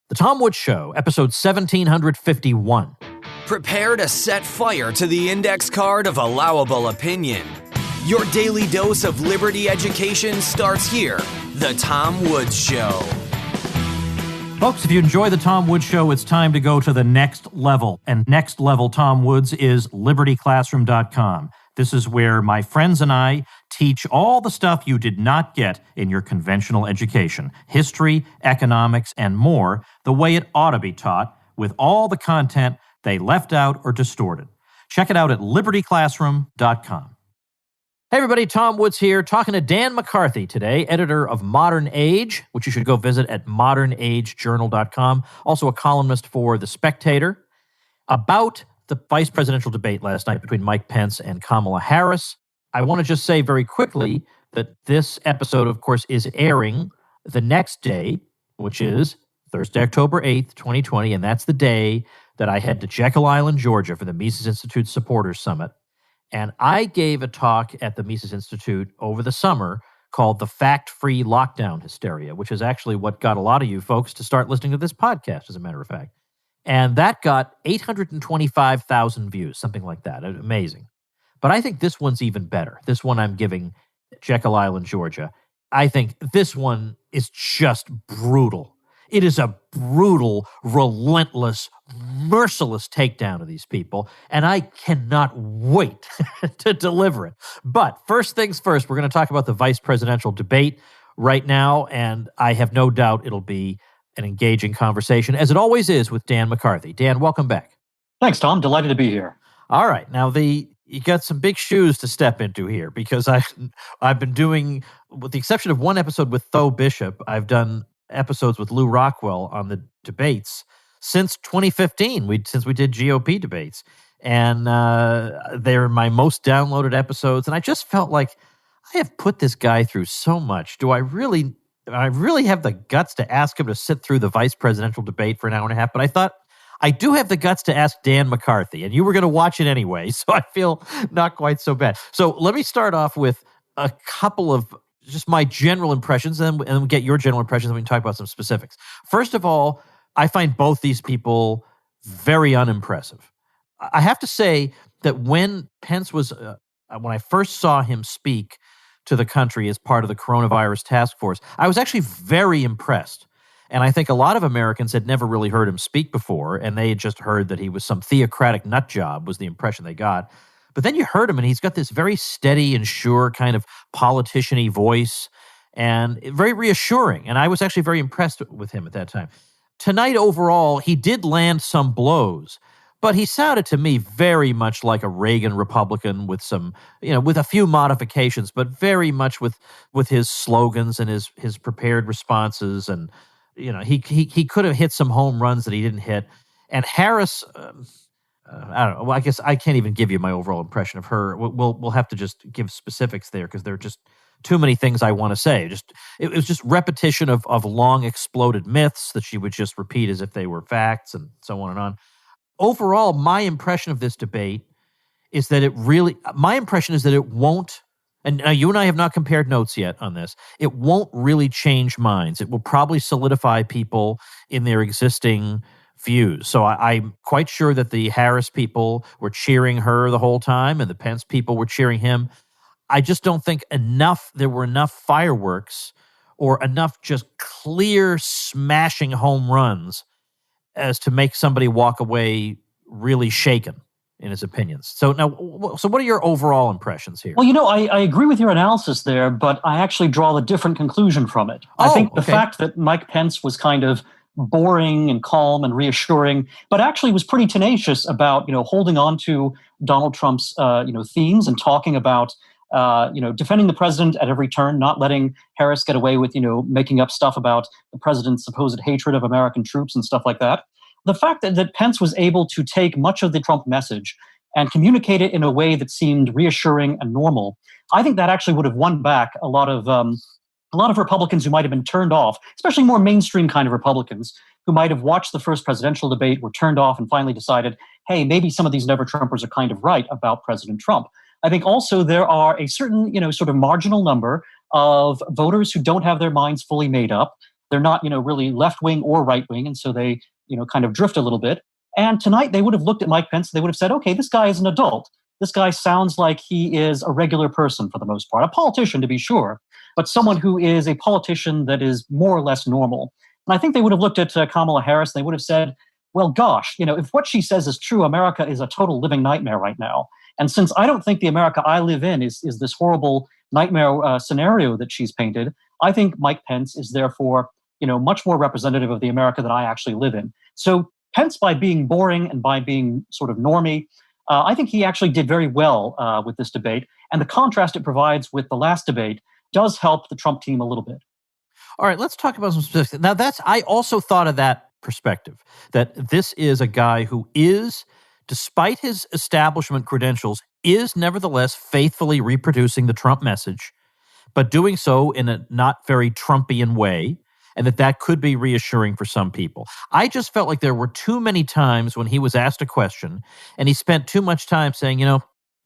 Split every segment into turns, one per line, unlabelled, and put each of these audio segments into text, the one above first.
The Tom Woods Show, episode 1751.
Prepare to set fire to the index card of allowable opinion. Your daily dose of liberty education starts here. The Tom Woods Show.
Folks, if you enjoy the Tom Woods Show, it's time to go to the next level. And next level Tom Woods is libertyclassroom.com. This is where my friends and I teach all the stuff you did not get in your conventional education. History, economics, and more, the way it ought to be taught, with all the content they left out or distorted. Check it out at libertyclassroom.com. Hey everybody, Tom Woods here, talking to Dan McCarthy today, editor of Modern Age, which you should go visit at modernagejournal.com, also a columnist for The Spectator, about the vice presidential debate last night between Mike Pence and Kamala Harris. I want to just say very quickly that this episode, of course, is airing the next day, which is Thursday, October 8th, 2020, and that's the day that I head to Jekyll Island, Georgia for the Mises Institute Supporters Summit. And I gave a talk at the Mises Institute over the summer called The Fact-Free Lockdown Hysteria, which is actually what got a lot of you folks to start listening to this podcast, as a matter of fact. And that got 825,000 views, something like that. Amazing. But I think this one's even better. This one I'm giving Jekyll Island, Georgia. I think this one is just brutal. It is a brutal, relentless, merciless takedown of these people, and I cannot wait to deliver it. But first things first, we're going to talk about the vice presidential debate right now, and I have no doubt it'll be an engaging conversation, as it always is with Dan McCarthy. Dan, welcome back.
Thanks, Tom. Delighted to be here.
All right. Now, you got some big shoes to step into here, because I've been doing, with the exception of one episode with Tho Bishop, I've done episodes with Lou Rockwell on the debates since 2015, since we did GOP debates. And they're my most downloaded episodes. And I just felt like I have put this guy through so much. Do I really have the guts to ask him to sit through the vice presidential debate for an hour and a half? But I thought, I do have the guts to ask Dan McCarthy, and you were going to watch it anyway, so I feel not quite so bad. So let me start off with a couple of just my general impressions, and we'll get your general impressions, and we can talk about some specifics. First of all, I find both these people very unimpressive. I have to say that when Pence was, when I first saw him speak to the country as part of the coronavirus task force, I was actually very impressed. And I think a lot of Americans had never really heard him speak before, and they had just heard that he was some theocratic nut job, was the impression they got. But then you heard him, and he's got this very steady and sure kind of politician-y voice, and very reassuring. And I was actually very impressed with him at that time. Tonight, overall, he did land some blows, but he sounded to me very much like a Reagan Republican with some, with a few modifications, but very much with his slogans and his prepared responses. And, he could have hit some home runs that he didn't hit. And Harris, I don't know. Well, I guess I can't even give you my overall impression of her. We'll have to just give specifics there, because there are just too many things I want to say. It was just repetition of long exploded myths that she would just repeat as if they were facts, and so on and on. Overall, my impression of this debate is that it won't, and now you and I have not compared notes yet on this, it won't really change minds. It will probably solidify people in their existing views. So I'm quite sure that the Harris people were cheering her the whole time, and the Pence people were cheering him. I just don't think there were enough fireworks or enough just clear smashing home runs as to make somebody walk away really shaken in his opinions. So what are your overall impressions here?
Well, I agree with your analysis there, but I actually draw a different conclusion from it. I think the fact that Mike Pence was kind of boring and calm and reassuring, but actually was pretty tenacious about, holding on to Donald Trump's, themes, and talking about, defending the president at every turn, not letting Harris get away with, making up stuff about the president's supposed hatred of American troops and stuff like that. The fact that Pence was able to take much of the Trump message and communicate it in a way that seemed reassuring and normal, I think that actually would have won back a lot of Republicans who might have been turned off, especially more mainstream kind of Republicans who might have watched the first presidential debate, were turned off, and finally decided, hey, maybe some of these never-Trumpers are kind of right about President Trump. I think also there are a certain, sort of marginal number of voters who don't have their minds fully made up, They're not, really left-wing or right-wing, and so they, kind of drift a little bit. And tonight they would have looked at Mike Pence, they would have said, okay, this guy is an adult. This guy sounds like he is a regular person for the most part, a politician to be sure, but someone who is a politician that is more or less normal. And I think they would have looked at Kamala Harris, and they would have said, well, gosh, if what she says is true, America is a total living nightmare right now. And since I don't think the America I live in is this horrible nightmare scenario that she's painted, I think Mike Pence is therefore, much more representative of the America that I actually live in. So Pence, by being boring and by being sort of normie, I think he actually did very well with this debate. And the contrast it provides with the last debate does help the Trump team a little bit.
All right, let's talk about some specifics. Now, I also thought of that perspective, that this is a guy who is, despite his establishment credentials, is nevertheless faithfully reproducing the Trump message, but doing so in a not very Trumpian way, and that could be reassuring for some people. I just felt like there were too many times when he was asked a question, and he spent too much time saying,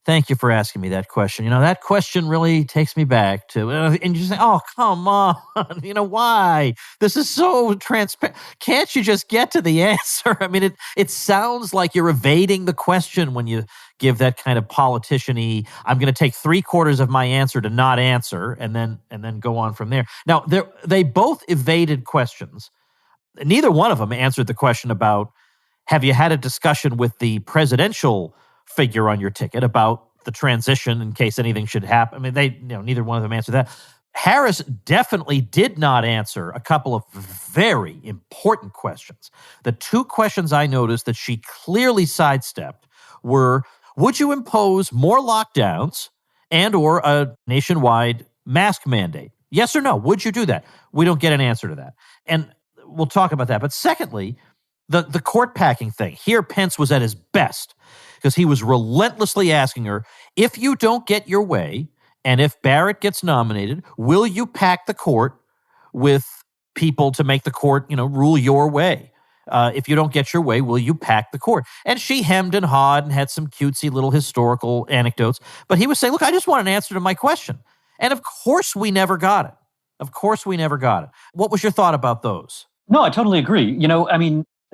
thank you for asking me that question. That question really takes me back to, and you say, oh, come on. Why? This is so transparent. Can't you just get to the answer? I mean, it sounds like you're evading the question when you give that kind of politician-y, I'm going to take 3/4 of my answer to not answer, and then go on from there. Now, they both evaded questions. Neither one of them answered the question about, have you had a discussion with the presidential figure on your ticket about the transition in case anything should happen? I mean, neither one of them answered that. Harris definitely did not answer a couple of very important questions. The two questions I noticed that she clearly sidestepped were, would you impose more lockdowns and or a nationwide mask mandate? Yes or no? Would you do that? We don't get an answer to that. And we'll talk about that. But secondly, the court packing thing. Here, Pence was at his best because he was relentlessly asking her, if you don't get your way, and if Barrett gets nominated, will you pack the court with people to make the court, rule your way? If you don't get your way, will you pack the court? And she hemmed and hawed and had some cutesy little historical anecdotes. But he was saying, look, I just want an answer to my question. And of course we never got it. What was your thought about those?
No, I totally agree.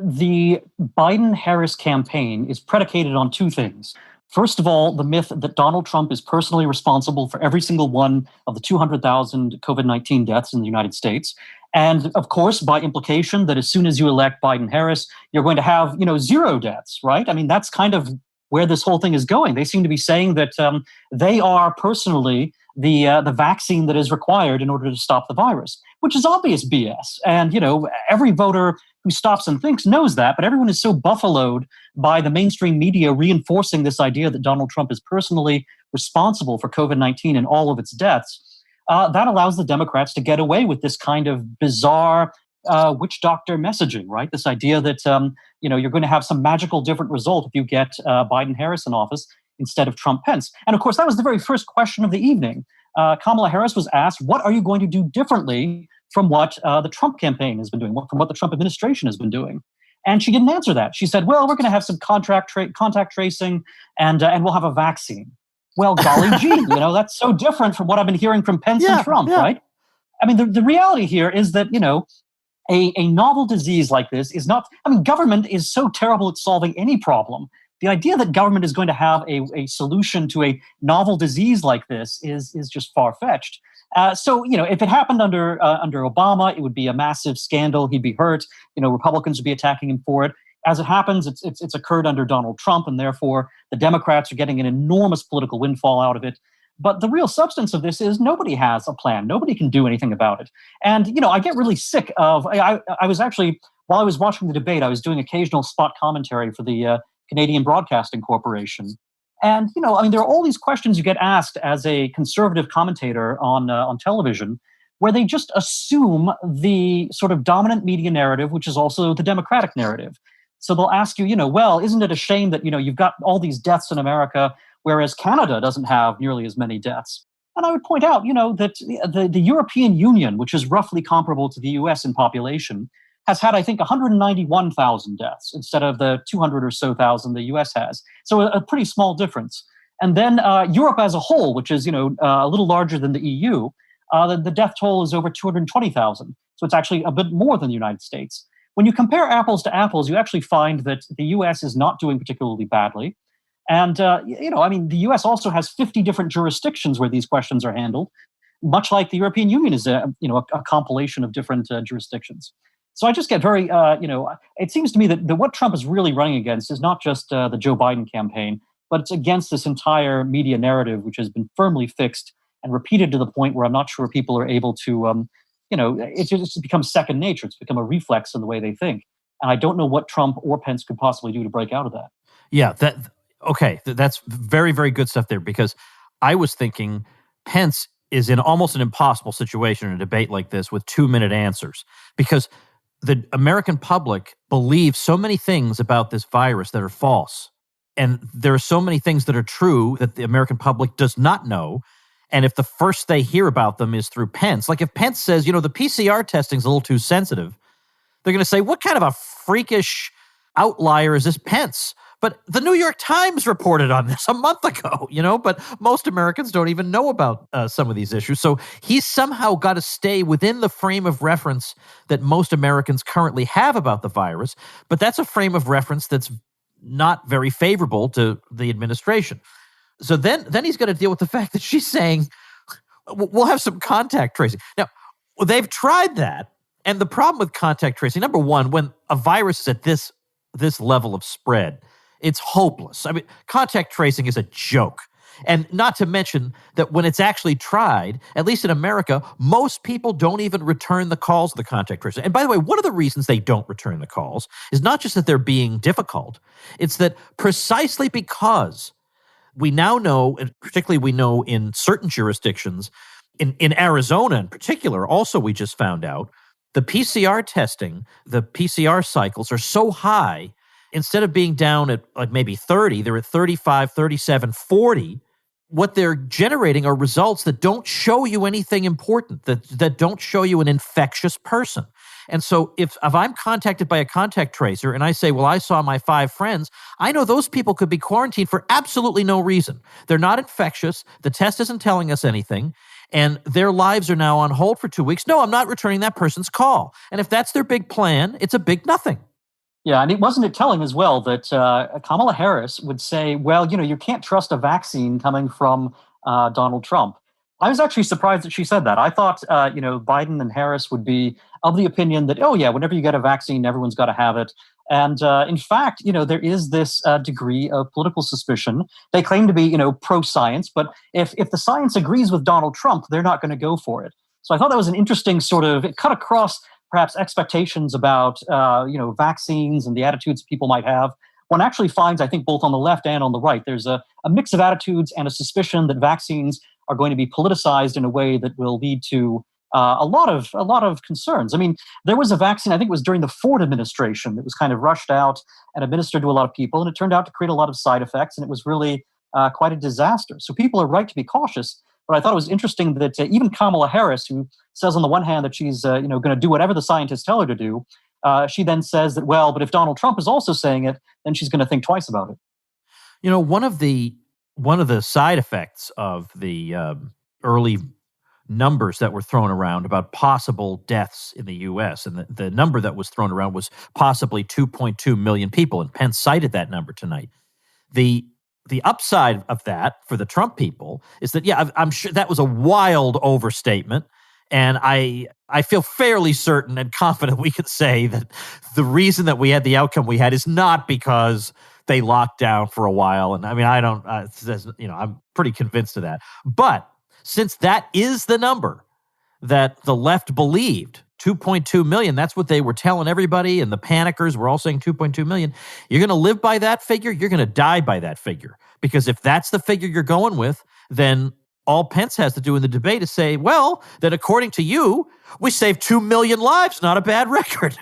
The Biden-Harris campaign is predicated on two things. First of all, the myth that Donald Trump is personally responsible for every single one of the 200,000 COVID-19 deaths in the United States. And of course, by implication, that as soon as you elect Biden-Harris, you're going to have, 0 deaths, right? I mean, that's kind of where this whole thing is going. They seem to be saying that they are personally the vaccine that is required in order to stop the virus, which is obvious BS. And, every voter who stops and thinks knows that, but everyone is so buffaloed by the mainstream media reinforcing this idea that Donald Trump is personally responsible for COVID-19 and all of its deaths. That allows the Democrats to get away with this kind of bizarre witch doctor messaging, right? This idea that, you're going to have some magical different result if you get Biden-Harris in office instead of Trump-Pence. And of course, that was the very first question of the evening. Kamala Harris was asked, what are you going to do differently from what the Trump campaign has been doing, from what the Trump administration has been doing? And she didn't answer that. She said, well, we're going to have some contact tracing and we'll have a vaccine. Well, golly gee, that's so different from what I've been hearing from Pence and Trump, right? I mean, the reality here is that, a novel disease like this is not, government is so terrible at solving any problem. The idea that government is going to have a solution to a novel disease like this is just far-fetched. So, if it happened under Obama, it would be a massive scandal. He'd be hurt. Republicans would be attacking him for it. As it happens, it's occurred under Donald Trump, and therefore the Democrats are getting an enormous political windfall out of it. But the real substance of this is nobody has a plan. Nobody can do anything about it. And, I get really sick of, I was actually, while I was watching the debate, I was doing occasional spot commentary for the Canadian Broadcasting Corporation. And, there are all these questions you get asked as a conservative commentator on television, where they just assume the sort of dominant media narrative, which is also the Democratic narrative. So they'll ask you, well, isn't it a shame that, you've got all these deaths in America, whereas Canada doesn't have nearly as many deaths? And I would point out, that the European Union, which is roughly comparable to the US in population, has had, I think, 191,000 deaths instead of the 200 or so thousand the US has. So a pretty small difference. And then Europe as a whole, which is, a little larger than the EU, the death toll is over 220,000. So it's actually a bit more than the United States. When you compare apples to apples, you actually find that the U.S. is not doing particularly badly. And, the U.S. also has 50 different jurisdictions where these questions are handled, much like the European Union is a compilation of different jurisdictions. So I just get very, it seems to me that what Trump is really running against is not just the Joe Biden campaign, but it's against this entire media narrative, which has been firmly fixed and repeated to the point where I'm not sure people are able to, it just becomes second nature. It's become a reflex in the way they think. And I don't know what Trump or Pence could possibly do to break out of that.
Yeah, that's very, very good stuff there, because I was thinking Pence is in almost an impossible situation in a debate like this with 2-minute answers, because the American public believes so many things about this virus that are false. And there are so many things that are true that the American public does not know. And if the first they hear about them is through Pence, like if Pence says, the PCR testing's a little too sensitive, they're going to say, what kind of a freakish outlier is this Pence? But the New York Times reported on this a month ago, but most Americans don't even know about some of these issues. So he's somehow got to stay within the frame of reference that most Americans currently have about the virus. But that's a frame of reference that's not very favorable to the administration. So then he's got to deal with the fact that she's saying, we'll have some contact tracing. Now, they've tried that. And the problem with contact tracing, number one, when a virus is at this level of spread, it's hopeless. I mean, contact tracing is a joke. And not to mention that when it's actually tried, at least in America, most people don't even return the calls of the contact tracers. And by the way, one of the reasons they don't return the calls is not just that they're being difficult. It's that precisely because we now know, and particularly we know in certain jurisdictions, in Arizona in particular, also we just found out, the PCR testing, the PCR cycles are so high. Instead of being down at like maybe 30, they're at 35, 37, 40. What they're generating are results that don't show you anything important, that don't show you an infectious person. And so if I'm contacted by a contact tracer and I say, well, I saw my 5 friends, I know those people could be quarantined for absolutely no reason. They're not infectious. The test isn't telling us anything. And their lives are now on hold for 2 weeks. No, I'm not returning that person's call. And if that's their big plan, it's a big nothing.
Yeah, and wasn't it telling as well that Kamala Harris would say, well, you can't trust a vaccine coming from Donald Trump. I was actually surprised that she said that. I thought, Biden and Harris would be of the opinion that, oh, yeah, whenever you get a vaccine, everyone's got to have it. And in fact, there is this degree of political suspicion. They claim to be, pro-science, but if the science agrees with Donald Trump, they're not going to go for it. So I thought that was an interesting sort of, it cut across perhaps expectations about, vaccines and the attitudes people might have. One actually finds, I think, both on the left and on the right, there's a mix of attitudes and a suspicion that vaccines are going to be politicized in a way that will lead to a lot of concerns. I mean, there was a vaccine, I think it was during the Ford administration, that was kind of rushed out and administered to a lot of people, and it turned out to create a lot of side effects, and it was really quite a disaster. So people are right to be cautious. But I thought it was interesting that even Kamala Harris, who says on the one hand that she's going to do whatever the scientists tell her to do, she then says that, well, but if Donald Trump is also saying it, then she's going to think twice about it.
One of the side effects of the early numbers that were thrown around about possible deaths in the U.S., and the number that was thrown around was possibly 2.2 million people, and Pence cited that number tonight. The upside of that for the Trump people is that, yeah, I'm sure that was a wild overstatement. And I feel fairly certain and confident we could say that the reason that we had the outcome we had is not because they locked down for a while. And I mean, I'm pretty convinced of that. But since that is the number that the left believed, 2.2 million, that's what they were telling everybody, and the panickers were all saying 2.2 million. You're going to live by that figure, you're going to die by that figure. Because if that's the figure you're going with, then all Pence has to do in the debate is say, well, then according to you, we saved 2 million lives, not a bad record.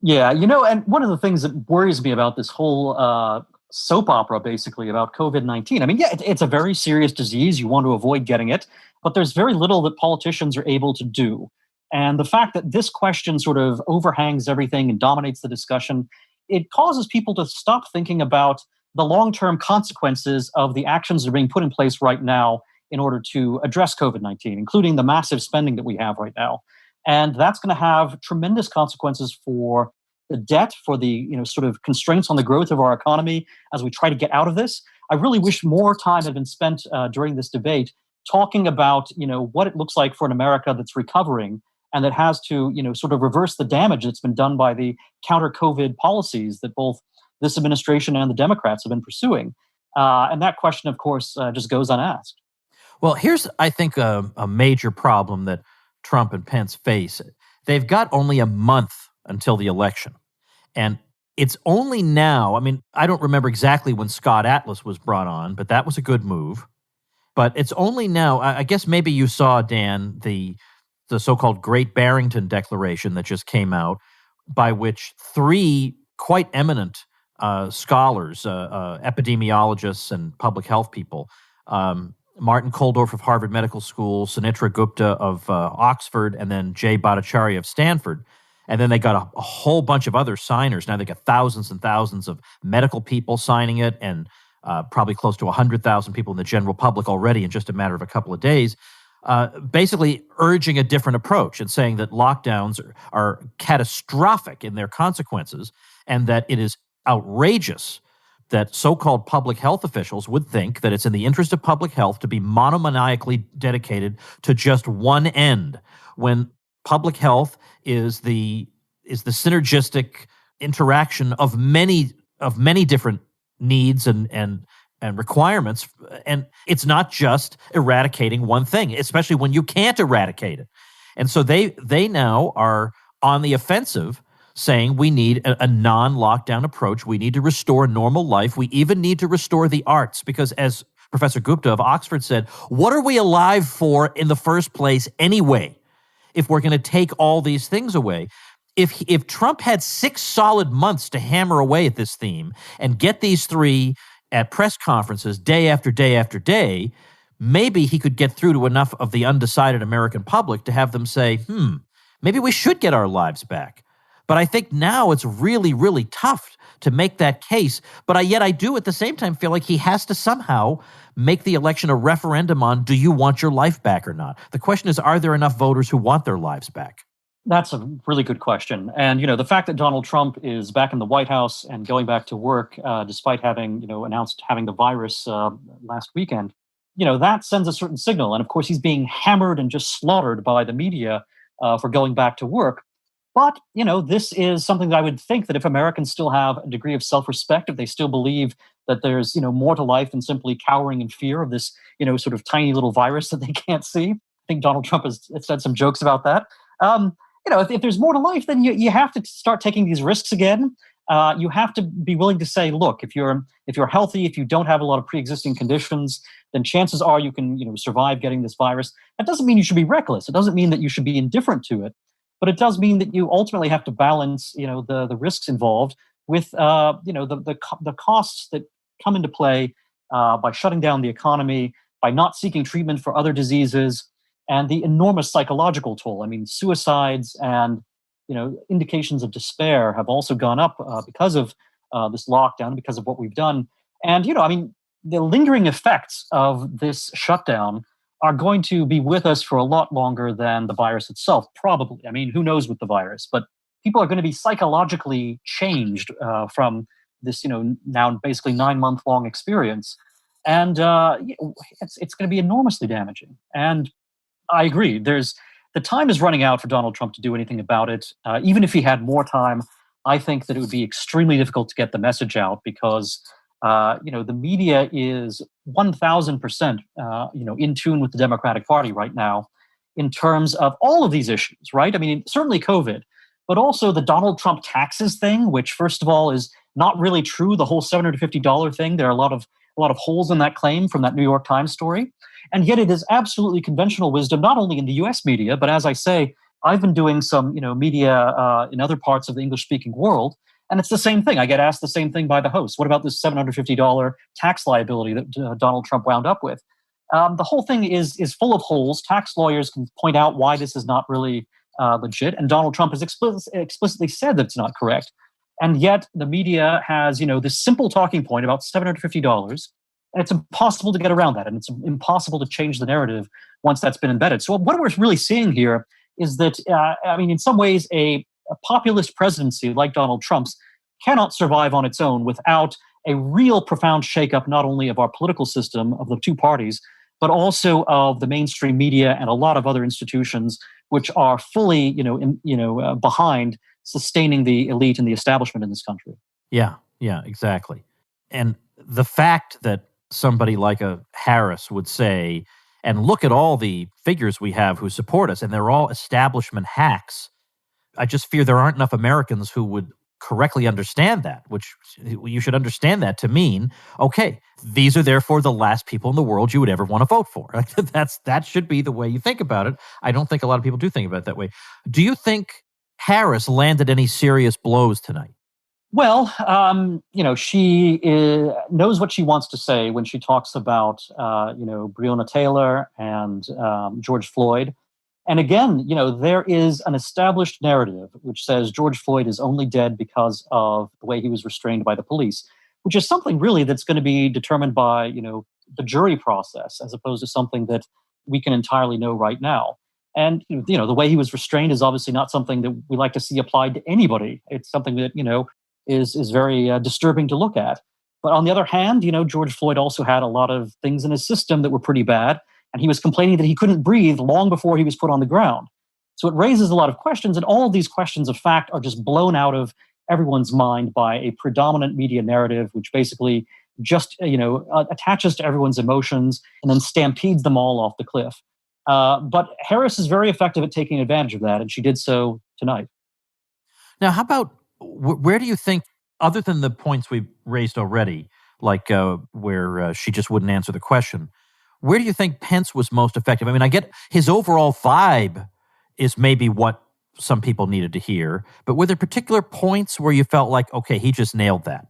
Yeah, and one of the things that worries me about this whole soap opera, basically, about COVID-19, I mean, yeah, it's a very serious disease. You want to avoid getting it, but there's very little that politicians are able to do. And the fact that this question sort of overhangs everything and dominates the discussion, it causes people to stop thinking about the long-term consequences of the actions that are being put in place right now in order to address COVID-19, including the massive spending that we have right now. And that's going to have tremendous consequences for the debt, for the sort of constraints on the growth of our economy as we try to get out of this. I really wish more time had been spent during this debate talking about what it looks like for an America that's recovering and that has to sort of reverse the damage that's been done by the counter-COVID policies that both this administration and the Democrats have been pursuing. And that question, of course, just goes unasked.
Well, here's, I think, a major problem that Trump and Pence face. They've got only a month until the election. And it's only now, I mean, I don't remember exactly when Scott Atlas was brought on, but that was a good move. But it's only now, I guess maybe you saw, Dan, the so-called Great Barrington Declaration that just came out, by which three quite eminent scholars, epidemiologists and public health people, Martin Kulldorff of Harvard Medical School, Sunitra Gupta of Oxford, and then Jay Bhattacharya of Stanford. And then they got a whole bunch of other signers. Now they got thousands and thousands of medical people signing it, and probably close to 100,000 people in the general public already in just a matter of a couple of days, basically urging a different approach and saying that lockdowns are catastrophic in their consequences and that it is outrageous that so-called public health officials would think that it's in the interest of public health to be monomaniacally dedicated to just one end, when public health is the synergistic interaction of many different needs and requirements, and it's not just eradicating one thing, especially when you can't eradicate it. And so they now are on the offensive, saying we need a non-lockdown approach. We need to restore normal life. We even need to restore the arts, because as Professor Gupta of Oxford said, what are we alive for in the first place anyway, if we're going to take all these things away? If Trump had 6 solid months to hammer away at this theme and get these three at press conferences day after day after day, maybe he could get through to enough of the undecided American public to have them say, maybe we should get our lives back. But I think now it's really, really tough to make that case. But yet I do at the same time feel like he has to somehow make the election a referendum on, do you want your life back or not? The question is, are there enough voters who want their lives back?
That's a really good question. And, the fact that Donald Trump is back in the White House and going back to work, despite having, announced having the virus last weekend, that sends a certain signal. And of course, he's being hammered and just slaughtered by the media for going back to work. But, this is something that I would think that if Americans still have a degree of self-respect, if they still believe that there's, more to life than simply cowering in fear of this, sort of tiny little virus that they can't see. I think Donald Trump has said some jokes about that. If there's more to life, then you have to start taking these risks again. You have to be willing to say, look, if you're healthy, if you don't have a lot of pre-existing conditions, then chances are you can, survive getting this virus. That doesn't mean you should be reckless. It doesn't mean that you should be indifferent to it. But it does mean that you ultimately have to balance, the risks involved with, the costs that come into play by shutting down the economy, by not seeking treatment for other diseases, and the enormous psychological toll. I mean, suicides and, indications of despair have also gone up because of this lockdown, because of what we've done. And, the lingering effects of this shutdown are going to be with us for a lot longer than the virus itself, probably. I mean, who knows with the virus? But people are going to be psychologically changed from this, now basically 9-month-long experience. And it's going to be enormously damaging. And I agree. The time is running out for Donald Trump to do anything about it. Even if he had more time, I think that it would be extremely difficult to get the message out because the media is 1,000%, in tune with the Democratic Party right now in terms of all of these issues, right? I mean, certainly COVID, but also the Donald Trump taxes thing, which first of all is not really true. The whole $750 thing, there are a lot of holes in that claim from that New York Times story. And yet it is absolutely conventional wisdom, not only in the US media, but as I say, I've been doing some, media in other parts of the English-speaking world. And it's the same thing. I get asked the same thing by the host. What about this $750 tax liability that Donald Trump wound up with? The whole thing is full of holes. Tax lawyers can point out why this is not really legit. And Donald Trump has explicitly said that it's not correct. And yet the media has, this simple talking point about $750. And it's impossible to get around that, and it's impossible to change the narrative once that's been embedded. So what we're really seeing here is that, in some ways, a populist presidency like Donald Trump's cannot survive on its own without a real profound shakeup, not only of our political system, of the two parties, but also of the mainstream media and a lot of other institutions which are fully, behind sustaining the elite and the establishment in this country.
Yeah, exactly. And the fact that somebody like a Harris would say, and look at all the figures we have who support us, and they're all establishment hacks. I just fear there aren't enough Americans who would correctly understand that, which you should understand that to mean, okay, these are therefore the last people in the world you would ever want to vote for. That should be the way you think about it. I don't think a lot of people do think about it that way. Do you think Harris landed any serious blows tonight?
Well, she knows what she wants to say when she talks about, Breonna Taylor and George Floyd. And again, there is an established narrative which says George Floyd is only dead because of the way he was restrained by the police, which is something really that's going to be determined by, the jury process, as opposed to something that we can entirely know right now. And, the way he was restrained is obviously not something that we like to see applied to anybody. It's something that, is very disturbing to look at. But on the other hand, George Floyd also had a lot of things in his system that were pretty bad. And he was complaining that he couldn't breathe long before he was put on the ground. So it raises a lot of questions. And all of these questions of fact are just blown out of everyone's mind by a predominant media narrative, which basically just, attaches to everyone's emotions and then stampedes them all off the cliff. But Harris is very effective at taking advantage of that. And she did so tonight.
Now, how about, where do you think, other than the points we've raised already, like where she just wouldn't answer the question, where do you think Pence was most effective? I get his overall vibe is maybe what some people needed to hear, but were there particular points where you felt like, okay, he just nailed that?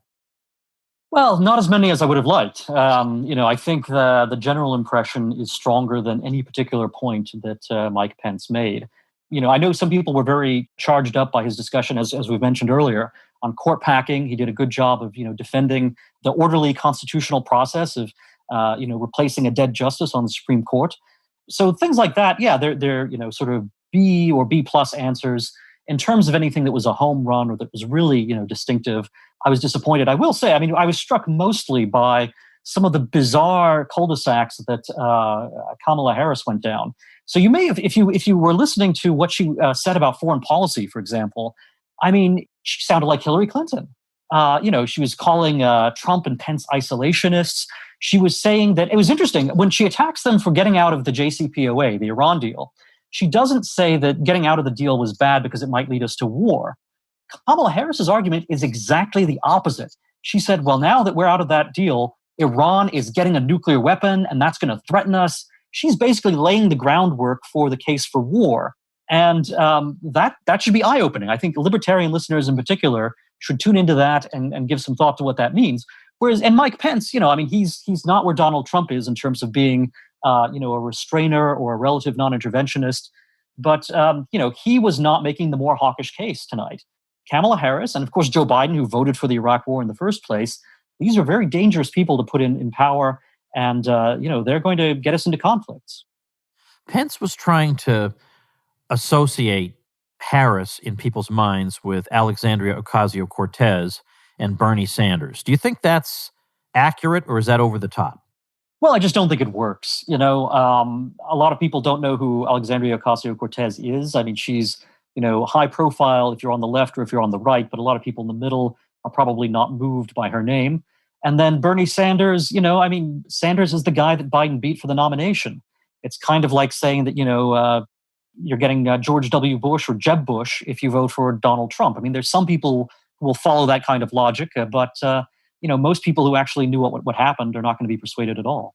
Well, not as many as I would have liked. I think the general impression is stronger than any particular point that Mike Pence made. I know some people were very charged up by his discussion, as we've mentioned earlier, on court packing. He did a good job of, defending the orderly constitutional process of, replacing a dead justice on the Supreme Court. So things like that, yeah, they're sort of B or B plus answers. In terms of anything that was a home run or that was really, distinctive, I was disappointed. I will say, I was struck mostly by some of the bizarre cul-de-sacs that Kamala Harris went down. So you may have, if you were listening to what she said about foreign policy, for example, she sounded like Hillary Clinton. She was calling Trump and Pence isolationists. She was saying that it was interesting when she attacks them for getting out of the JCPOA, the Iran deal. She doesn't say that getting out of the deal was bad because it might lead us to war. Kamala Harris's argument is exactly the opposite. She said, well, now that we're out of that deal, Iran is getting a nuclear weapon and that's going to threaten us. She's basically laying the groundwork for the case for war. And that should be eye-opening. I think libertarian listeners in particular should tune into that and give some thought to what that means. Whereas, and Mike Pence, he's not where Donald Trump is in terms of being, a restrainer or a relative non-interventionist. But, he was not making the more hawkish case tonight. Kamala Harris, and of course Joe Biden, who voted for the Iraq War in the first place, these are very dangerous people to put in power. And, they're going to get us into conflicts.
Pence was trying to associate Harris in people's minds with Alexandria Ocasio-Cortez and Bernie Sanders. Do you think that's accurate, or is that over the top?
Well, I just don't think it works. A lot of people don't know who Alexandria Ocasio-Cortez is. she's, high profile if you're on the left or if you're on the right, but a lot of people in the middle are probably not moved by her name. And then Bernie Sanders, Sanders is the guy that Biden beat for the nomination. It's kind of like saying that, you're getting George W. Bush or Jeb Bush if you vote for Donald Trump. There's some people who will follow that kind of logic, but most people who actually knew what happened are not going to be persuaded at all.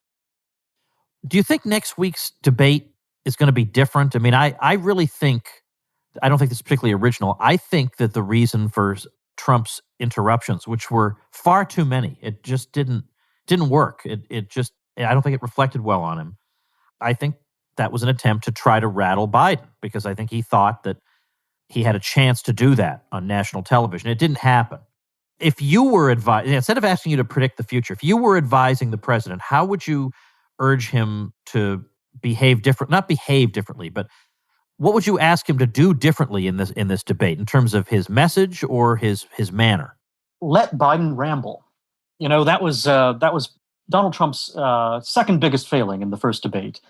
Do you think next week's debate is going to be different? I really think, I don't think this is particularly original. I think that the reason for Trump's interruptions, which were far too many, it just didn't work. I don't think it reflected well on him. I think that was an attempt to try to rattle Biden, because I think he thought that he had a chance to do that on national television. It didn't happen. if you were instead of asking you to predict the future, if you were advising the president, how would you urge him to not behave differently, but what would you ask him to do differently in this debate in terms of his message or his manner?
Let Biden ramble. That was Donald Trump's second biggest failing in the first debate.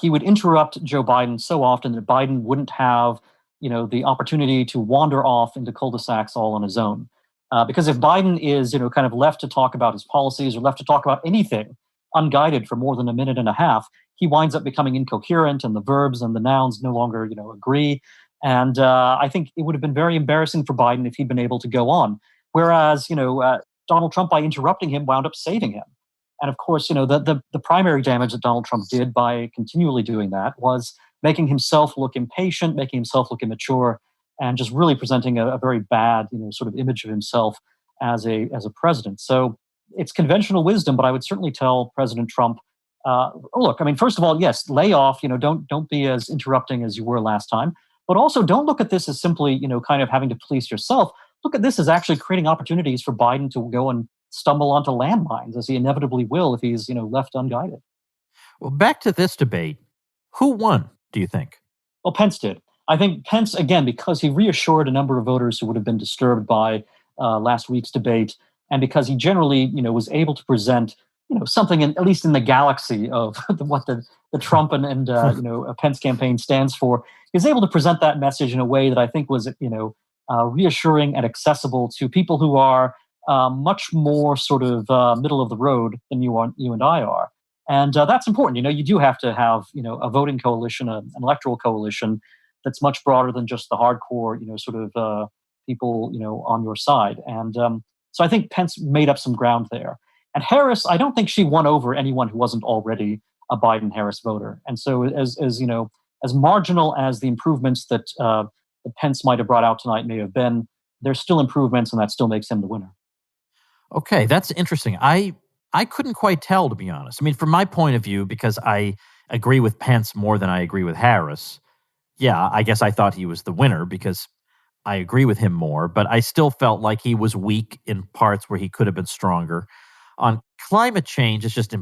He would interrupt Joe Biden so often that Biden wouldn't have, the opportunity to wander off into cul-de-sacs all on his own. Because if Biden is, kind of left to talk about his policies or left to talk about anything unguided for more than a minute and a half, he winds up becoming incoherent, and the verbs and the nouns no longer, agree. And I think it would have been very embarrassing for Biden if he'd been able to go on. Whereas, Donald Trump, by interrupting him, wound up saving him. And of course, the primary damage that Donald Trump did by continually doing that was making himself look impatient, making himself look immature, and just really presenting a very bad, sort of image of himself as a president. So it's conventional wisdom, but I would certainly tell President Trump, look, I mean, first of all, yes, lay off, don't be as interrupting as you were last time, but also don't look at this as simply, kind of having to police yourself. Look at this as actually creating opportunities for Biden to go and stumble onto landmines, as he inevitably will if he's, left unguided.
Well, back to this debate, who won, do you think?
Well, Pence did. I think Pence, again, because he reassured a number of voters who would have been disturbed by last week's debate, and because he generally, was able to present, something at least in the galaxy of what the Trump and Pence campaign stands for, he was able to present that message in a way that I think was, reassuring and accessible to people who are much more sort of middle of the road than you and I are. And that's important. You do have to have, a voting coalition, an electoral coalition that's much broader than just the hardcore, sort of people, on your side. And so I think Pence made up some ground there. And Harris, I don't think she won over anyone who wasn't already a Biden-Harris voter. And so as marginal as the improvements that Pence might have brought out tonight may have been, there's still improvements, and that still makes him the winner.
Okay, that's interesting. I couldn't quite tell, to be honest. I mean, from my point of view, because I agree with Pence more than I agree with Harris, yeah, I guess I thought he was the winner because I agree with him more, but I still felt like he was weak in parts where he could have been stronger. On climate change, it's just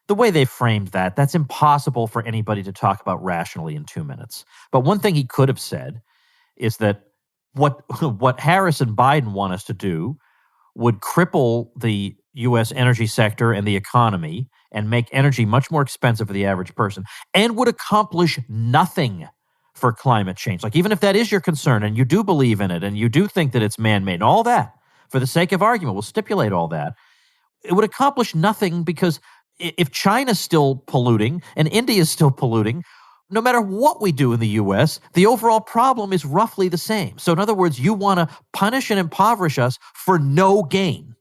the way they framed that's impossible for anybody to talk about rationally in 2 minutes. But one thing he could have said is that what Harris and Biden want us to do would cripple the U.S. energy sector and the economy and make energy much more expensive for the average person and would accomplish nothing for climate change. Like, even if that is your concern and you do believe in it and you do think that it's man-made and all that, for the sake of argument, we'll stipulate all that, it would accomplish nothing because if China's still polluting and India is still polluting, no matter what we do in the U.S., the overall problem is roughly the same. So in other words, you want to punish and impoverish us for no gain.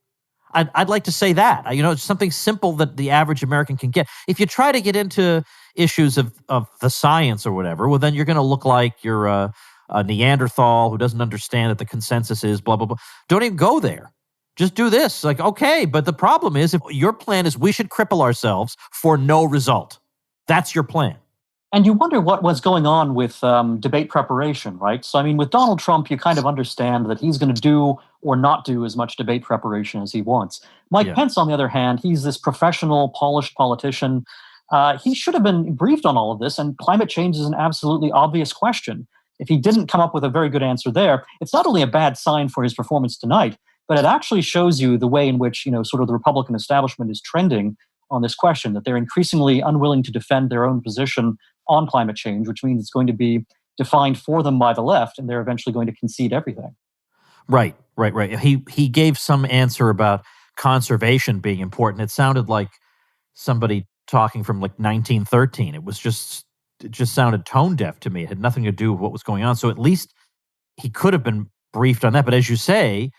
I'd like to say that. It's something simple that the average American can get. If you try to get into issues of the science or whatever, well, then you're going to look like you're a Neanderthal who doesn't understand that the consensus is blah, blah, blah. Don't even go there. Just do this. Like, okay, but the problem is if your plan is we should cripple ourselves for no result. That's your plan.
And you wonder what was going on with debate preparation, right? So, I mean, with Donald Trump, you kind of understand that he's going to do or not do as much debate preparation as he wants. Mike Pence, on the other hand, he's this professional, polished politician. He should have been briefed on all of this, and climate change is an absolutely obvious question. If he didn't come up with a very good answer there, it's not only a bad sign for his performance tonight, but it actually shows you the way in which, sort of the Republican establishment is trending on this question, that they're increasingly unwilling to defend their own position on climate change, which means it's going to be defined for them by the left, and they're eventually going to concede everything.
Right. He gave some answer about conservation being important. It sounded like somebody talking from like 1913. It just sounded tone deaf to me. It had nothing to do with what was going on. So at least he could have been briefed on that. But as you say,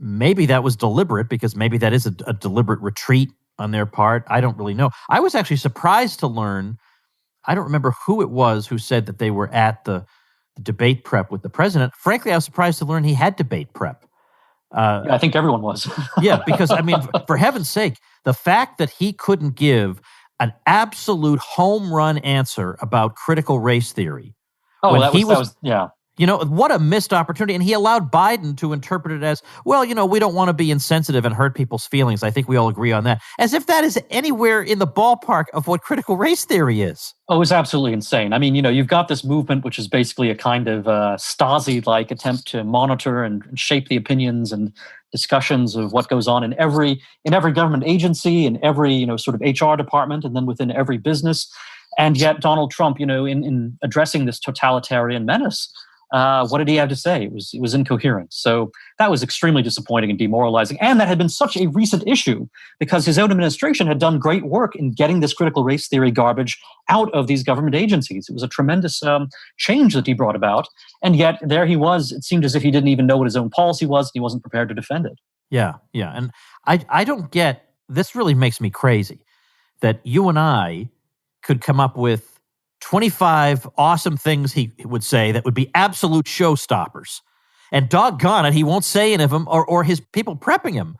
maybe that was deliberate because maybe that is a deliberate retreat on their part. I don't really know. I was actually surprised to learn, I don't remember who it was who said that they were at the debate prep with the president. Frankly, I was surprised to learn he had debate prep.
I think everyone was.
Yeah, because, I mean, for heaven's sake, the fact that he couldn't give an absolute home run answer about critical race theory.
Oh, that was.
What a missed opportunity. And he allowed Biden to interpret it as, well, we don't want to be insensitive and hurt people's feelings. I think we all agree on that. As if that is anywhere in the ballpark of what critical race theory is.
Oh, it's absolutely insane. I mean, you've got this movement, which is basically a kind of Stasi-like attempt to monitor and shape the opinions and discussions of what goes on in every government agency, in every, sort of HR department, and then within every business. And yet Donald Trump, in addressing this totalitarian menace, what did he have to say? It was incoherent. So that was extremely disappointing and demoralizing. And that had been such a recent issue because his own administration had done great work in getting this critical race theory garbage out of these government agencies. It was a tremendous change that he brought about. And yet there he was. It seemed as if he didn't even know what his own policy was. And he wasn't prepared to defend it.
Yeah. And I don't get, this really makes me crazy that you and I could come up with 25 awesome things he would say that would be absolute showstoppers. And doggone it, he won't say any of them, or his people prepping him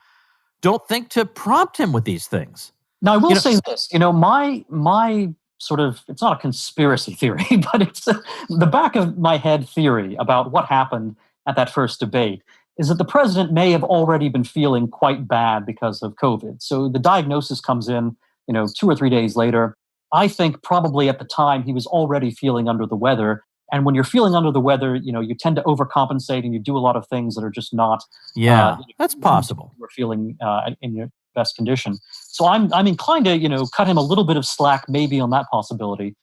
don't think to prompt him with these things.
Now, I will say this, my sort of, it's not a conspiracy theory, but it's the back of my head theory about what happened at that first debate is that the president may have already been feeling quite bad because of COVID. So the diagnosis comes in, 2 or 3 days later. I think probably at the time he was already feeling under the weather. And when you're feeling under the weather, you tend to overcompensate and you do a lot of things that are just not.
Yeah, that's possible.
We're feeling in your best condition. So I'm inclined to, cut him a little bit of slack maybe on that possibility.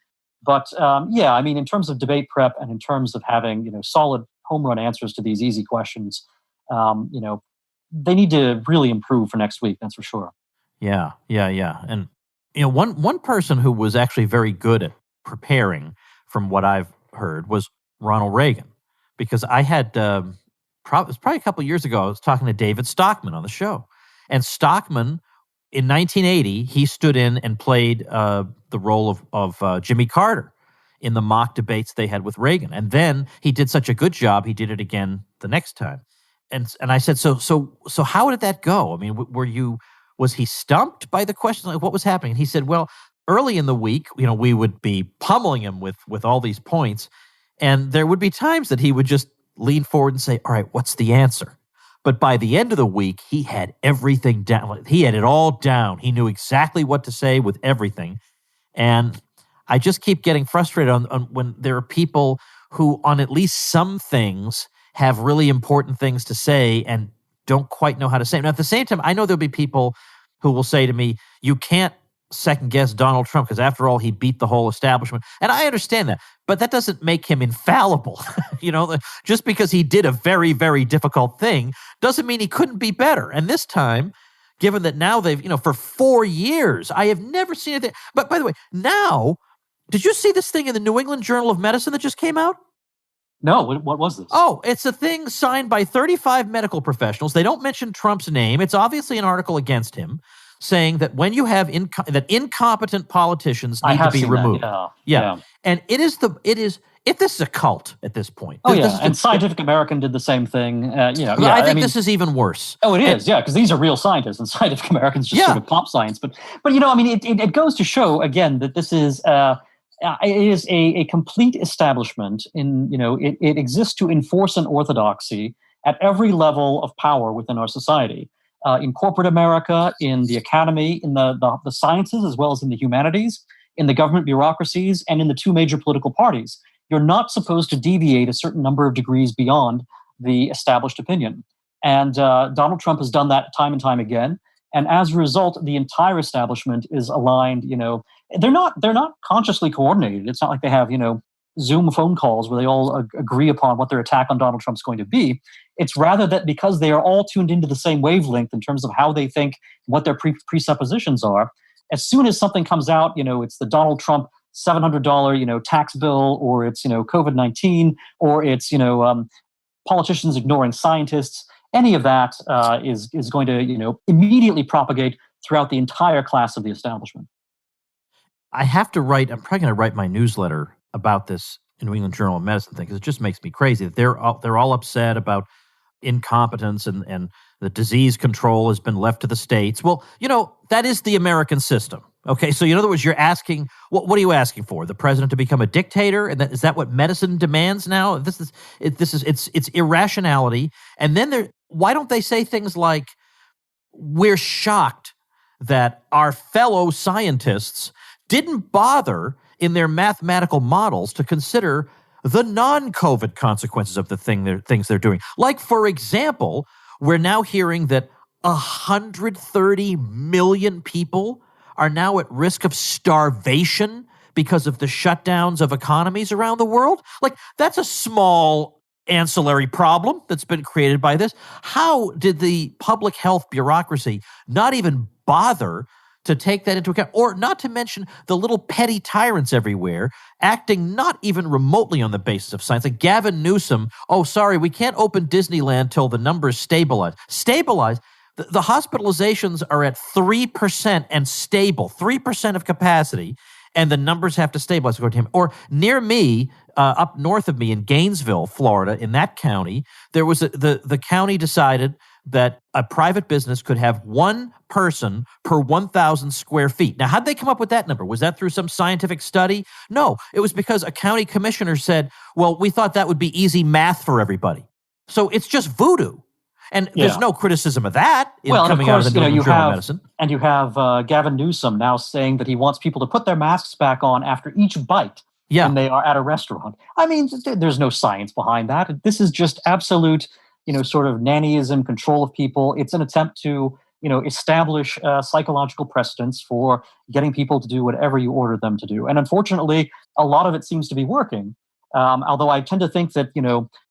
But in terms of debate prep and in terms of having, solid home run answers to these easy questions, they need to really improve for next week. That's for sure.
Yeah. And one person who was actually very good at preparing, from what I've heard, was Ronald Reagan. Because I had, it was probably a couple of years ago, I was talking to David Stockman on the show. And Stockman, in 1980, he stood in and played the role of Jimmy Carter in the mock debates they had with Reagan. And then he did such a good job, he did it again the next time. And I said, so how did that go? I mean, was he stumped by the question? Like, what was happening? And he said, well, early in the week, we would be pummeling him with all these points. And there would be times that he would just lean forward and say, all right, what's the answer? But by the end of the week, he had everything down. He had it all down. He knew exactly what to say with everything. And I just keep getting frustrated on when there are people who, on at least some things, have really important things to say and don't quite know how to say it. Now, at the same time, I know there'll be people who will say to me, you can't second-guess Donald Trump because, after all, he beat the whole establishment. And I understand that, but that doesn't make him infallible. Just because he did a very, very difficult thing doesn't mean he couldn't be better. And this time, given that now they've, for 4 years, I have never seen anything. But by the way, now, did you see this thing in the New England Journal of Medicine that just came out?
No, what was this?
Oh, it's a thing signed by 35 medical professionals. They don't mention Trump's name. It's obviously an article against him, saying that when you have that incompetent politicians need to be removed. Yeah. And it is if this is a cult at this point.
Oh, yeah. And Scientific American did the same thing.
I think this is even worse.
Oh, it is. Yeah, because these are real scientists, and Scientific American's just sort of pop science. But it goes to show again that this is. It is a complete establishment. It exists to enforce an orthodoxy at every level of power within our society, in corporate America, in the academy, in the sciences, as well as in the humanities, in the government bureaucracies, and in the two major political parties. You're not supposed to deviate a certain number of degrees beyond the established opinion. And Donald Trump has done that time and time again. And as a result, the entire establishment is aligned. They're not consciously coordinated. It's not like they have, Zoom phone calls where they all agree upon what their attack on Donald Trump's going to be. It's rather that because they are all tuned into the same wavelength in terms of how they think, what their presuppositions are, as soon as something comes out, it's the Donald Trump $700, tax bill, or it's, COVID-19, or it's, politicians ignoring scientists. Any of that is going to, immediately propagate throughout the entire class of the establishment.
I'm probably going to write my newsletter about this New England Journal of Medicine thing, because it just makes me crazy that they're all upset about incompetence and the disease control has been left to the states. Well, that is the American system. Okay, so in other words, you're asking, what are you asking for? The president to become a dictator? And is that what medicine demands now? It's irrationality. And then why don't they say things like, we're shocked that our fellow scientists didn't bother in their mathematical models to consider the non-COVID consequences of the things they're doing. Like, for example, we're now hearing that 130 million people are now at risk of starvation because of the shutdowns of economies around the world. Like, that's a small ancillary problem that's been created by this. How did the public health bureaucracy not even bother to take that into account? Or not to mention the little petty tyrants everywhere acting not even remotely on the basis of science. Like Gavin Newsom, oh, sorry, we can't open Disneyland till the numbers stabilize. Stabilize? The hospitalizations are at 3% and stable, 3% of capacity, and the numbers have to stabilize according to him. Or near me, up north of me in Gainesville, Florida, in that county, there was the county decided that a private business could have one person per 1,000 square feet. Now, how'd they come up with that number? Was that through some scientific study? No, it was because a county commissioner said, well, we thought that would be easy math for everybody. So it's just voodoo. And there's no criticism of that coming out of the New England Journal of Medicine.
And you have Gavin Newsom now saying that he wants people to put their masks back on after each bite when they are at a restaurant. I mean, there's no science behind that. This is just absolute, sort of nannyism, control of people. It's an attempt to, establish psychological precedents for getting people to do whatever you order them to do. And unfortunately, a lot of it seems to be working. Although I tend to think that,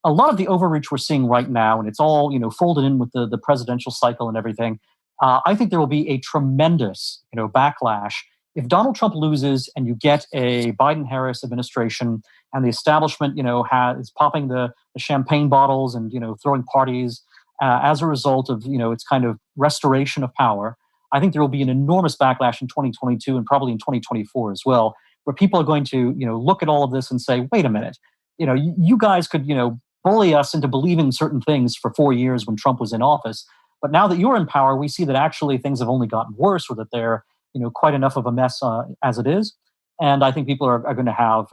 a lot of the overreach we're seeing right now, and it's all, folded in with the presidential cycle and everything, I think there will be a tremendous, backlash if Donald Trump loses and you get a Biden-Harris administration and the establishment, is popping the champagne bottles and, throwing parties as a result of, its kind of restoration of power. I think there will be an enormous backlash in 2022 and probably in 2024 as well, where people are going to, look at all of this and say, wait a minute, you guys could, bully us into believing certain things for 4 years when Trump was in office. But now that you're in power, we see that actually things have only gotten worse, or that they're, quite enough of a mess as it is. And I think people are going to have,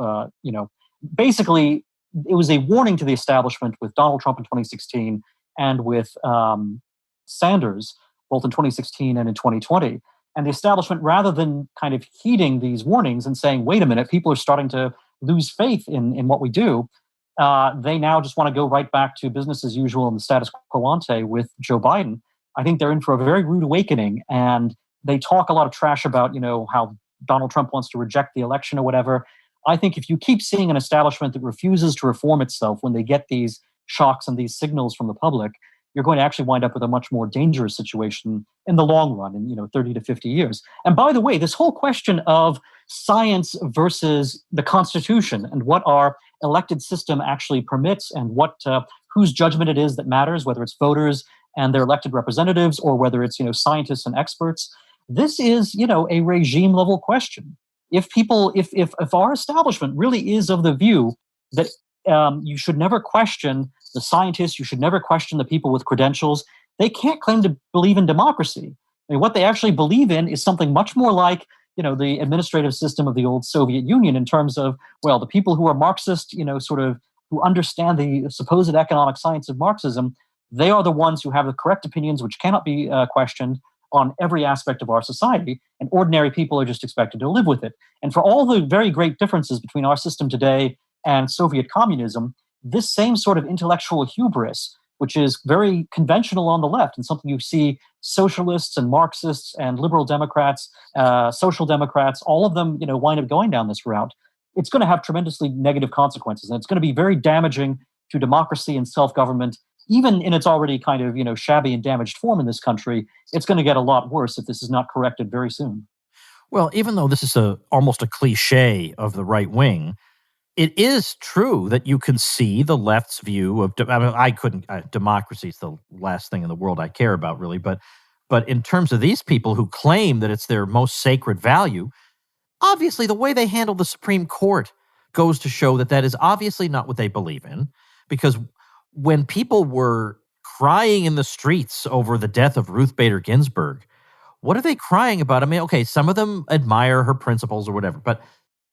basically, it was a warning to the establishment with Donald Trump in 2016 and with Sanders, both in 2016 and in 2020. And the establishment, rather than kind of heeding these warnings and saying, wait a minute, people are starting to lose faith in what we do, they now just want to go right back to business as usual and the status quo ante with Joe Biden. I think they're in for a very rude awakening. And they talk a lot of trash about, how Donald Trump wants to reject the election or whatever. I think if you keep seeing an establishment that refuses to reform itself when they get these shocks and these signals from the public, you're going to actually wind up with a much more dangerous situation in the long run, in 30 to 50 years. And by the way, this whole question of science versus the Constitution and what our elected system actually permits and what whose judgment it is that matters, whether it's voters and their elected representatives or whether it's scientists and experts, this is a regime level question. If our establishment really is of the view that you should never question the scientists, you should never question the people with credentials, they can't claim to believe in democracy. I mean, what they actually believe in is something much more like, the administrative system of the old Soviet Union, in terms of, well, the people who are Marxist, who understand the supposed economic science of Marxism, they are the ones who have the correct opinions, which cannot be questioned on every aspect of our society, and ordinary people are just expected to live with it. And for all the very great differences between our system today and Soviet communism, this same sort of intellectual hubris, which is very conventional on the left and something you see socialists and Marxists and liberal Democrats, social democrats, all of them, wind up going down this route, it's going to have tremendously negative consequences. And it's going to be very damaging to democracy and self-government, even in its already kind of, shabby and damaged form in this country. It's going to get a lot worse if this is not corrected very soon.
Well, even though this is almost a cliche of the right wing, it is true that you can see the left's view of, democracy is the last thing in the world I care about, really. But in terms of these people who claim that it's their most sacred value, obviously the way they handle the Supreme Court goes to show that is obviously not what they believe in. Because when people were crying in the streets over the death of Ruth Bader Ginsburg, what are they crying about? I mean, okay, some of them admire her principles or whatever, but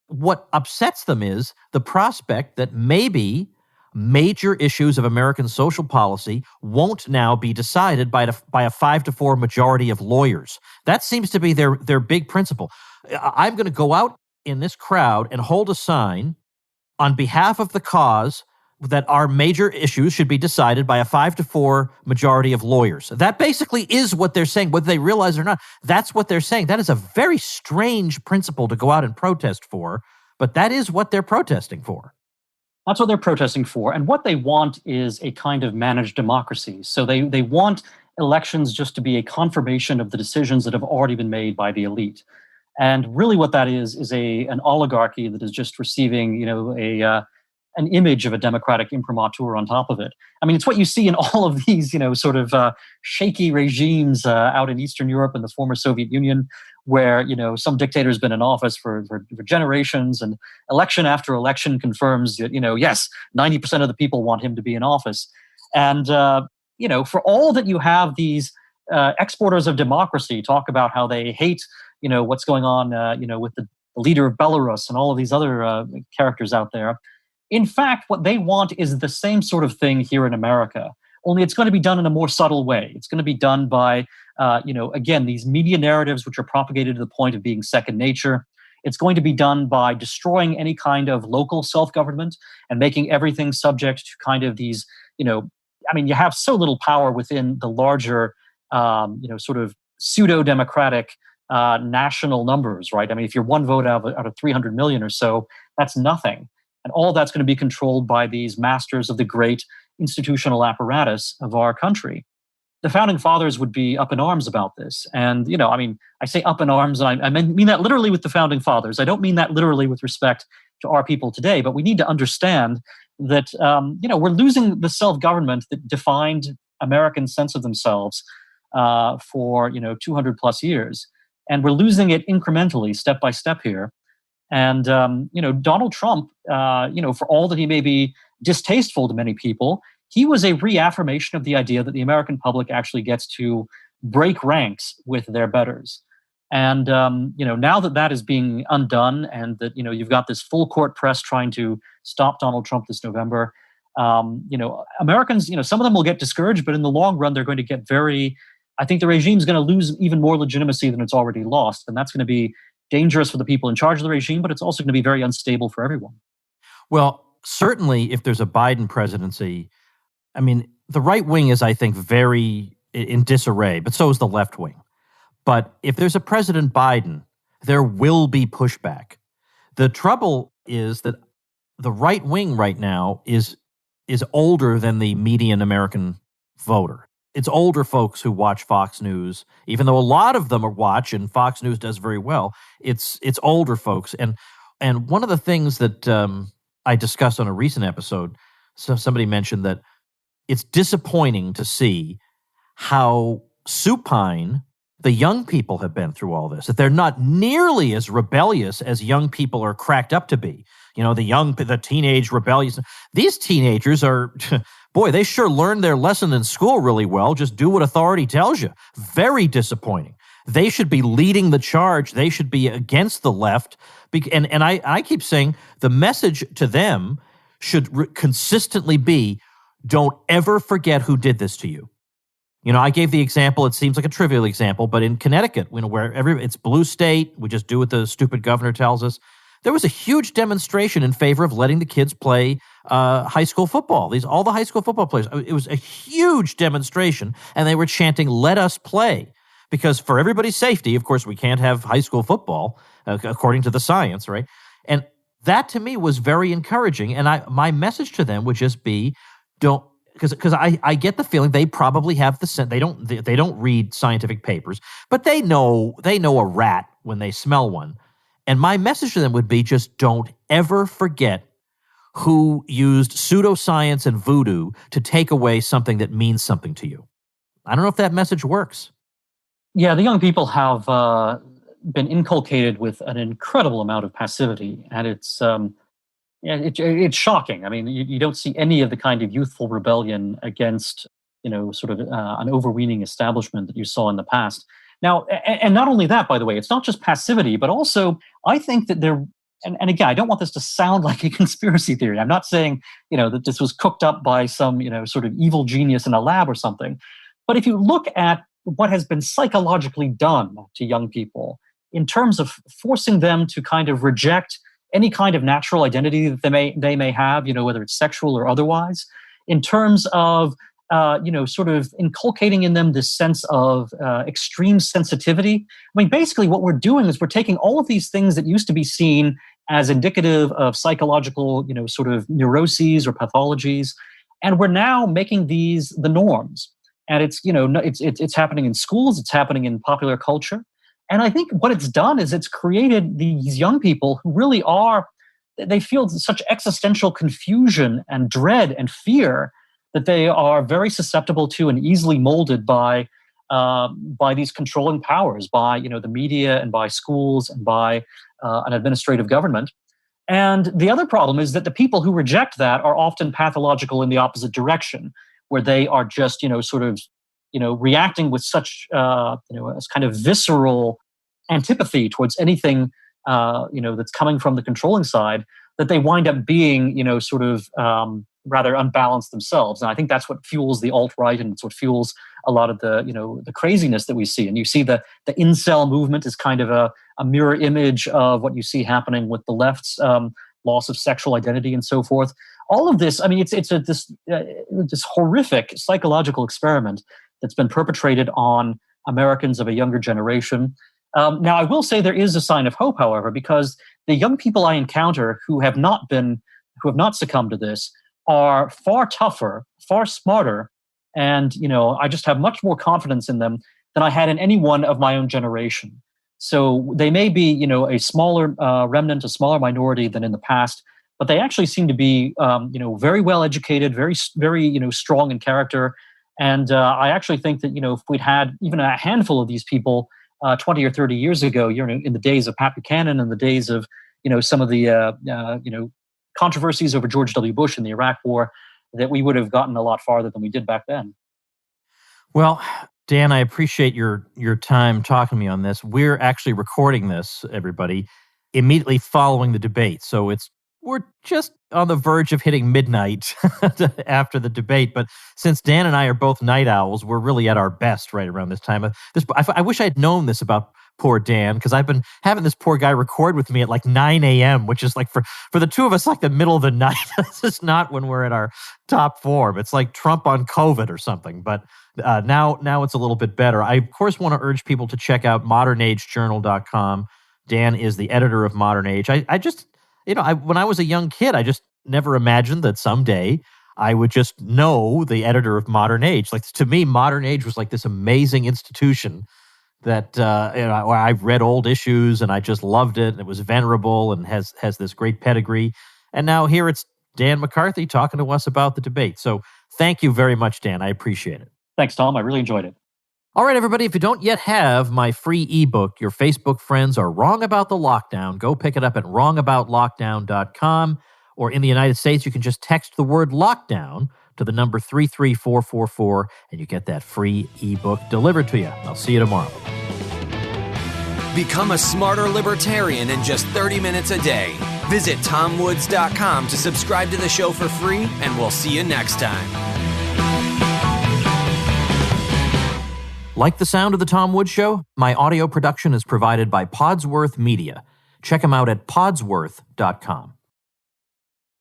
what upsets them is the prospect that maybe major issues of American social policy won't now be decided by a 5-4 majority of lawyers. That seems to be their big principle. I'm going to go out in this crowd and hold a sign on behalf of the cause that our major issues should be decided by a 5-4 majority of lawyers. That basically is what they're saying, whether they realize it or not. That's what they're saying. That is a very strange principle to go out and protest for, but that is what they're protesting for.
That's what they're protesting for. And what they want is a kind of managed democracy. So they want elections just to be a confirmation of the decisions that have already been made by the elite. And really what that is an oligarchy that is just receiving, an image of a democratic imprimatur on top of it. I mean, it's what you see in all of these, sort of shaky regimes out in Eastern Europe and the former Soviet Union, where, some dictator has been in office for generations, and election after election confirms that, yes, 90% of the people want him to be in office. And, for all that you have these exporters of democracy talk about how they hate, what's going on, with the leader of Belarus and all of these other characters out there. In fact, what they want is the same sort of thing here in America, only it's going to be done in a more subtle way. It's going to be done by, again, these media narratives which are propagated to the point of being second nature. It's going to be done by destroying any kind of local self-government and making everything subject to kind of these, you have so little power within the larger, sort of pseudo-democratic national numbers, right? I mean, if you're one vote out of 300 million or so, that's nothing. And all that's going to be controlled by these masters of the great institutional apparatus of our country. The founding fathers would be up in arms about this. And, I say up in arms, and I mean that literally with the founding fathers. I don't mean that literally with respect to our people today, but we need to understand that, we're losing the self-government that defined American sense of themselves for, 200 plus years. And we're losing it incrementally, step by step here. And, Donald Trump, for all that he may be distasteful to many people, he was a reaffirmation of the idea that the American public actually gets to break ranks with their betters. And, now that is being undone and that, you've got this full court press trying to stop Donald Trump this November, Americans, some of them will get discouraged, but in the long run, they're going to get I think the regime is going to lose even more legitimacy than it's already lost. And that's going to be dangerous for the people in charge of the regime, but it's also going to be very unstable for everyone.
Well, certainly if there's a Biden presidency, I mean, the right wing is, I think, very in disarray, but so is the left wing. But if there's a President Biden, there will be pushback. The trouble is that the right wing right now is older than the median American voter. It's older folks who watch Fox News, even though a lot of them watch, and Fox News does very well. It's older folks, and one of the things that I discussed on a recent episode, so somebody mentioned that it's disappointing to see how supine the young people have been through all this. That they're not nearly as rebellious as young people are cracked up to be. The teenage rebellious. These teenagers are. Boy, they sure learned their lesson in school really well. Just do what authority tells you. Very disappointing. They should be leading the charge. They should be against the left. And I keep saying the message to them should consistently be, don't ever forget who did this to you. I gave the example, it seems like a trivial example, but in Connecticut, where it's blue state, we just do what the stupid governor tells us. There was a huge demonstration in favor of letting the kids play high school football. All the high school football players. It was a huge demonstration, and they were chanting, "Let us play," because for everybody's safety, of course, we can't have high school football according to the science, right? And that to me was very encouraging. And my message to them would just be, don't. Because I get the feeling they probably have the sense they don't read scientific papers, but they know a rat when they smell one. And my message to them would be, just don't ever forget who used pseudoscience and voodoo to take away something that means something to you. I don't know if that message works.
Yeah, the young people have been inculcated with an incredible amount of passivity, and it's shocking. I mean, you don't see any of the kind of youthful rebellion against, sort of an overweening establishment that you saw in the past. Now, and not only that, by the way, it's not just passivity, but also I think that and again, I don't want this to sound like a conspiracy theory. I'm not saying, that this was cooked up by some, sort of evil genius in a lab or something. But if you look at what has been psychologically done to young people in terms of forcing them to kind of reject any kind of natural identity that they may have, whether it's sexual or otherwise, in terms of sort of inculcating in them this sense of extreme sensitivity. I mean, basically what we're doing is we're taking all of these things that used to be seen as indicative of psychological, sort of neuroses or pathologies, and we're now making these the norms. And it's happening in schools, it's happening in popular culture. And I think what it's done is it's created these young people who really they feel such existential confusion and dread and fear that they are very susceptible to and easily molded by these controlling powers, by the media and by schools and by an administrative government. And the other problem is that the people who reject that are often pathological in the opposite direction, where they are just sort of reacting with such as kind of visceral antipathy towards anything that's coming from the controlling side, that they wind up being sort of rather unbalanced themselves. And I think that's what fuels the alt-right, and it's what fuels a lot of the the craziness that we see. And you see the incel movement is kind of a mirror image of what you see happening with the left's loss of sexual identity and so forth. All of this, I mean, it's this horrific psychological experiment that's been perpetrated on Americans of a younger generation. Now, I will say there is a sign of hope, however, because the young people I encounter who have not succumbed to this are far tougher, far smarter, and I just have much more confidence in them than I had in anyone of my own generation. So they may be, a smaller remnant, a smaller minority than in the past, but they actually seem to be, very well educated, very, very, strong in character. And I actually think that, if we'd had even a handful of these people 20 or 30 years ago, in the days of Pat Buchanan and the days of, some of the, controversies over George W. Bush in the Iraq War, that we would have gotten a lot farther than we did back then.
Well, Dan, I appreciate your time talking to me on this. We're actually recording this, everybody, immediately following the debate. So we're just on the verge of hitting midnight after the debate. But since Dan and I are both night owls, we're really at our best right around this time. I wish I'd known this about poor Dan, because I've been having this poor guy record with me at like 9 a.m., which is like for the two of us, like the middle of the night. This is not when we're at our top form. It's like Trump on COVID or something. But now it's a little bit better. I, of course, want to urge people to check out modernagejournal.com. Dan is the editor of Modern Age. I just, when I was a young kid, I just never imagined that someday I would just know the editor of Modern Age. Like, to me, Modern Age was like this amazing institution that I've read old issues and I just loved it. And it was venerable and has this great pedigree. And now here it's Dan McCarthy talking to us about the debate. So thank you very much, Dan. I appreciate it.
Thanks, Tom. I really enjoyed it.
All right, everybody, if you don't yet have my free ebook, Your Facebook Friends Are Wrong About the Lockdown, go pick it up at wrongaboutlockdown.com. Or in the United States, you can just text the word lockdown to the number 33444, and you get that free ebook delivered to you. I'll see you tomorrow.
Become a smarter libertarian in just 30 minutes a day. Visit TomWoods.com to subscribe to the show for free, and we'll see you next time.
Like the sound of The Tom Woods Show? My audio production is provided by Podsworth Media. Check them out at podsworth.com.